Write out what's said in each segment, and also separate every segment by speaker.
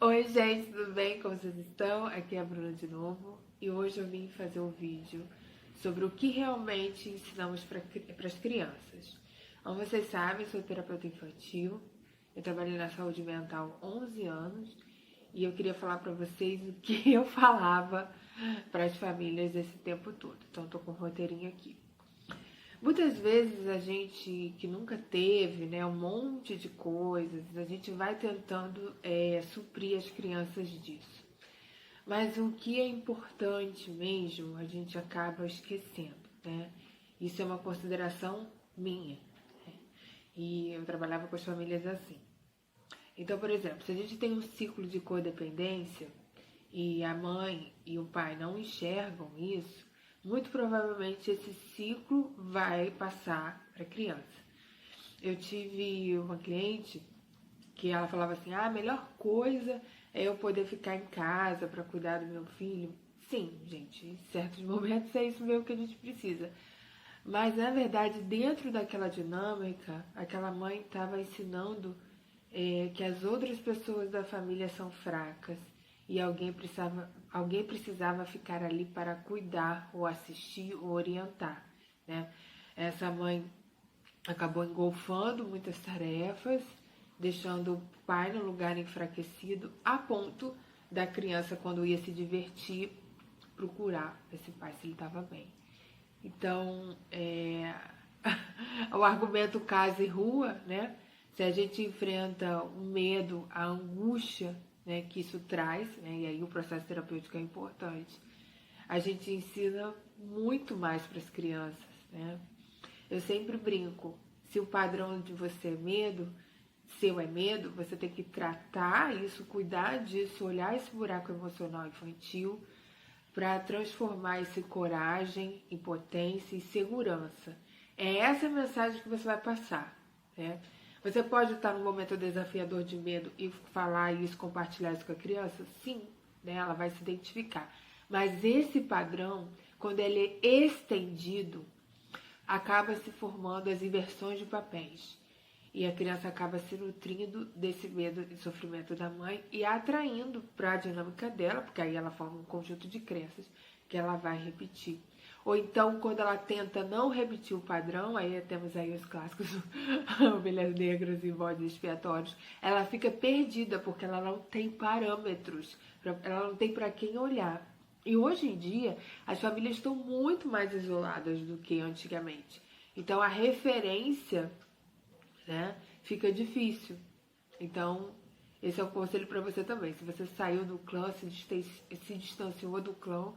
Speaker 1: Oi, gente, tudo bem? Como vocês estão? Aqui é a Bruna de novo e hoje eu vim fazer um vídeo sobre o que realmente ensinamos para as crianças. Como vocês sabem, sou terapeuta infantil, eu trabalhei na saúde mental há 11 anos e eu queria falar para vocês o que eu falava para as famílias esse tempo todo. Então, estou com um roteirinho aqui. Muitas vezes a gente que nunca teve, né, um monte de coisas, a gente vai tentando suprir as crianças disso. Mas o que é importante mesmo, a gente acaba esquecendo, né? Isso é uma consideração minha, né? E eu trabalhava com as famílias assim. Então, por exemplo, se a gente tem um ciclo de codependência e a mãe e o pai não enxergam isso, muito provavelmente esse ciclo vai passar para a criança. Eu tive uma cliente que ela falava assim: a melhor coisa é eu poder ficar em casa para cuidar do meu filho. Sim, gente, em certos momentos é isso mesmo que a gente precisa. Mas, na verdade, dentro daquela dinâmica, aquela mãe estava ensinando que as outras pessoas da família são fracas e alguém precisava ficar ali para cuidar, ou assistir, ou orientar, né? Essa mãe acabou engolfando muitas tarefas, deixando o pai no lugar enfraquecido, a ponto da criança, quando ia se divertir, procurar esse pai se ele estava bem. Então, o argumento casa e rua, né? Se a gente enfrenta o medo, a angústia, né, que isso traz, né, e aí o processo terapêutico é importante, a gente ensina muito mais para as crianças, né? Eu sempre brinco, se o padrão de você é medo, seu é medo, você tem que tratar isso, cuidar disso, olhar esse buraco emocional infantil para transformar isso em coragem, em potência e segurança. É essa a mensagem que você vai passar, né? Você pode estar num momento desafiador de medo e falar isso, compartilhar isso com a criança? Sim, né? Ela vai se identificar. Mas esse padrão, quando ele é estendido, acaba se formando as inversões de papéis. E a criança acaba se nutrindo desse medo e sofrimento da mãe e atraindo para a dinâmica dela, porque aí ela forma um conjunto de crenças que ela vai repetir. Ou então, quando ela tenta não repetir o padrão, aí temos aí os clássicos ovelhas negras e bodes expiatórios, ela fica perdida porque ela não tem parâmetros, ela não tem para quem olhar. E hoje em dia, as famílias estão muito mais isoladas do que antigamente. Então, a referência, né, fica difícil. Então, esse é um conselho para você também. Se você saiu do clã, se distanciou do clã,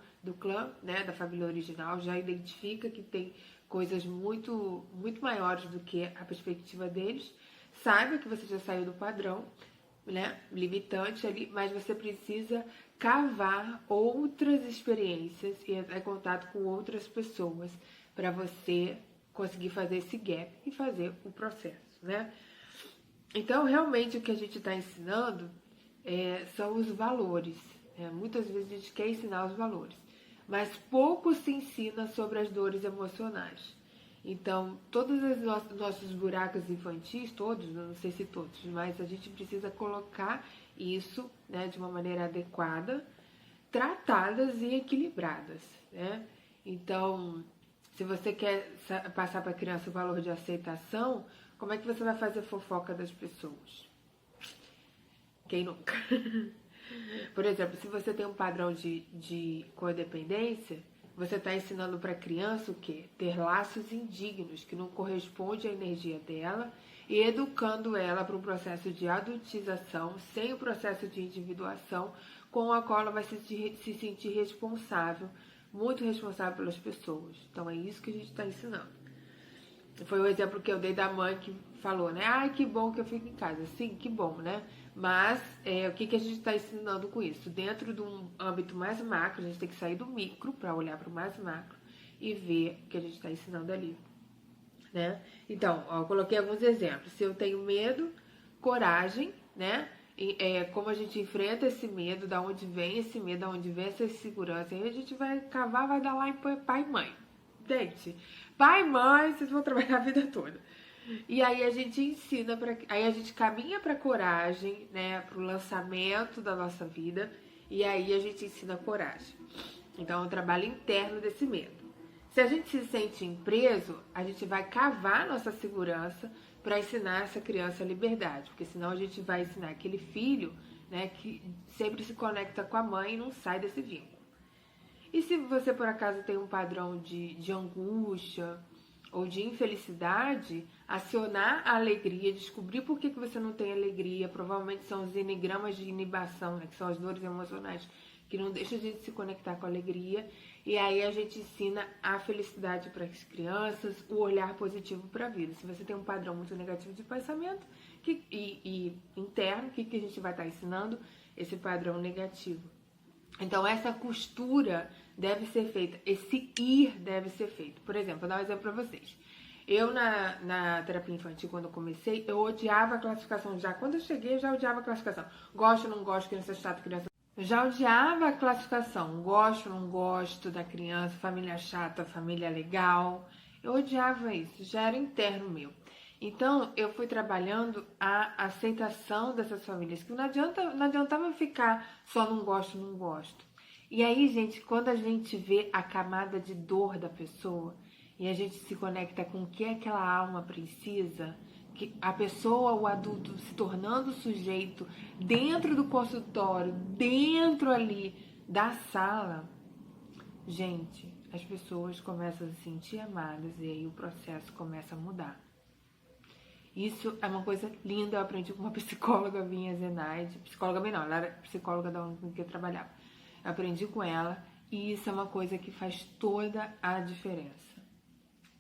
Speaker 1: né, da família original, já identifica que tem coisas muito maiores do que a perspectiva deles. Saiba que você já saiu do padrão, né, limitante ali, mas você precisa cavar outras experiências e entrar em contato com outras pessoas para você conseguir fazer esse gap e fazer o processo, né? Então, realmente, o que a gente está ensinando são os valores. Muitas vezes a gente quer ensinar os valores, mas pouco se ensina sobre as dores emocionais. Então, todos os nossos buracos infantis, todos, não sei se todos, mas a gente precisa colocar isso, né, de uma maneira adequada, tratadas e equilibradas, né? Então, se você quer passar para a criança o valor de aceitação, como é que você vai fazer fofoca das pessoas? Quem nunca? Por exemplo, se você tem um padrão de codependência, você está ensinando para a criança o quê? Ter laços indignos, que não correspondem à energia dela, e educando ela para um processo de adultização, sem o processo de individuação, com a qual ela vai se sentir responsável, muito responsável pelas pessoas. Então é isso que a gente está ensinando. Foi o exemplo que eu dei da mãe que falou, né? Ai, que bom que eu fico em casa. Sim, que bom, né? Mas o que a gente está ensinando com isso? Dentro de um âmbito mais macro, a gente tem que sair do micro para olhar para o mais macro e ver o que a gente está ensinando ali, né? Então, ó, eu coloquei alguns exemplos. Se eu tenho medo, coragem, né? Como a gente enfrenta esse medo, da onde vem esse medo, da onde vem essa insegurança. Aí a gente vai cavar, vai dar lá em pai e mãe. Gente, pai e mãe, vocês vão trabalhar a vida toda. E aí a gente ensina, aí a gente caminha para coragem, né, para o lançamento da nossa vida, e aí a gente ensina coragem. Então é um trabalho interno desse medo. Se a gente se sente preso, a gente vai cavar nossa segurança para ensinar essa criança a liberdade, porque senão a gente vai ensinar aquele filho, né, que sempre se conecta com a mãe e não sai desse vínculo. E se você por acaso tem um padrão de angústia ou de infelicidade, acionar a alegria, descobrir por que você não tem alegria, provavelmente são os enigramas de inibação, né, que são as dores emocionais que não deixam a gente se conectar com a alegria, e aí a gente ensina a felicidade para as crianças, o olhar positivo para a vida. Se você tem um padrão muito negativo de pensamento e interno, o que a gente vai estar ensinando? Esse padrão negativo. Então essa costura deve ser feita, esse ir deve ser feito. Por exemplo, vou dar um exemplo para vocês. Eu na terapia infantil, quando eu comecei, eu odiava a classificação já. Quando eu cheguei, eu já odiava a classificação. Gosto, não gosto, criança chata, criança... Eu já odiava a classificação. Gosto, não gosto da criança, família chata, família legal. Eu odiava isso, já era interno meu. Então, eu fui trabalhando a aceitação dessas famílias, que não adiantava ficar só não gosto, não gosto. E aí, gente, quando a gente vê a camada de dor da pessoa e a gente se conecta com o que aquela alma precisa, que a pessoa, o adulto, se tornando sujeito dentro do consultório, dentro ali da sala, gente, as pessoas começam a se sentir amadas e aí o processo começa a mudar. Isso é uma coisa linda, eu aprendi com uma psicóloga minha, Zenaide, psicóloga minha não, ela era psicóloga da ONG com que eu trabalhava. Eu aprendi com ela e isso é uma coisa que faz toda a diferença.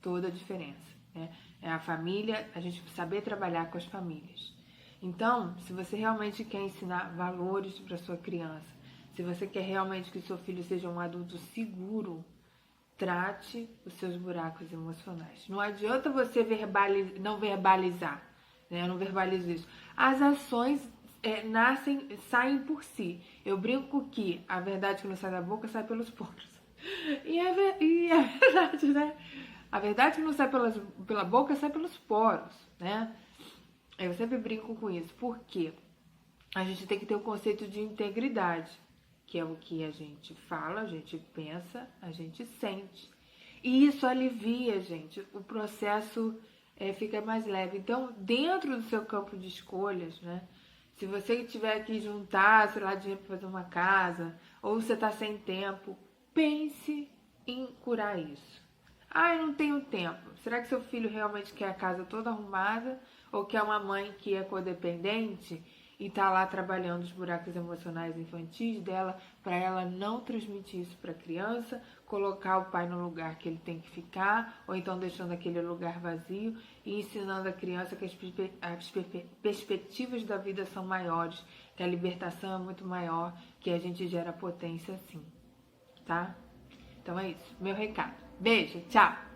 Speaker 1: Toda a diferença, né? É a família, a gente saber trabalhar com as famílias. Então, se você realmente quer ensinar valores para sua criança, se você quer realmente que seu filho seja um adulto seguro, trate os seus buracos emocionais. Não adianta você não verbalizar, né? Eu não verbalizo isso. As ações saem por si. Eu brinco que a verdade que não sai da boca sai pelos poros. E é verdade, né? A verdade que não sai pela boca sai pelos poros, né? Eu sempre brinco com isso. Por quê? A gente tem que ter o conceito de integridade, que é o que a gente fala, a gente pensa, a gente sente. E isso alivia, gente. O processo fica mais leve. Então, dentro do seu campo de escolhas, né? Se você tiver que juntar, sei lá, dinheiro para fazer uma casa, ou você está sem tempo, pense em curar isso. Ah, eu não tenho tempo. Será que seu filho realmente quer a casa toda arrumada? Ou quer uma mãe que é codependente e tá lá trabalhando os buracos emocionais infantis dela para ela não transmitir isso para a criança, colocar o pai no lugar que ele tem que ficar, ou então deixando aquele lugar vazio e ensinando a criança que as perspectivas da vida são maiores, que a libertação é muito maior, que a gente gera potência sim, tá? Então é isso, meu recado. Beijo, tchau!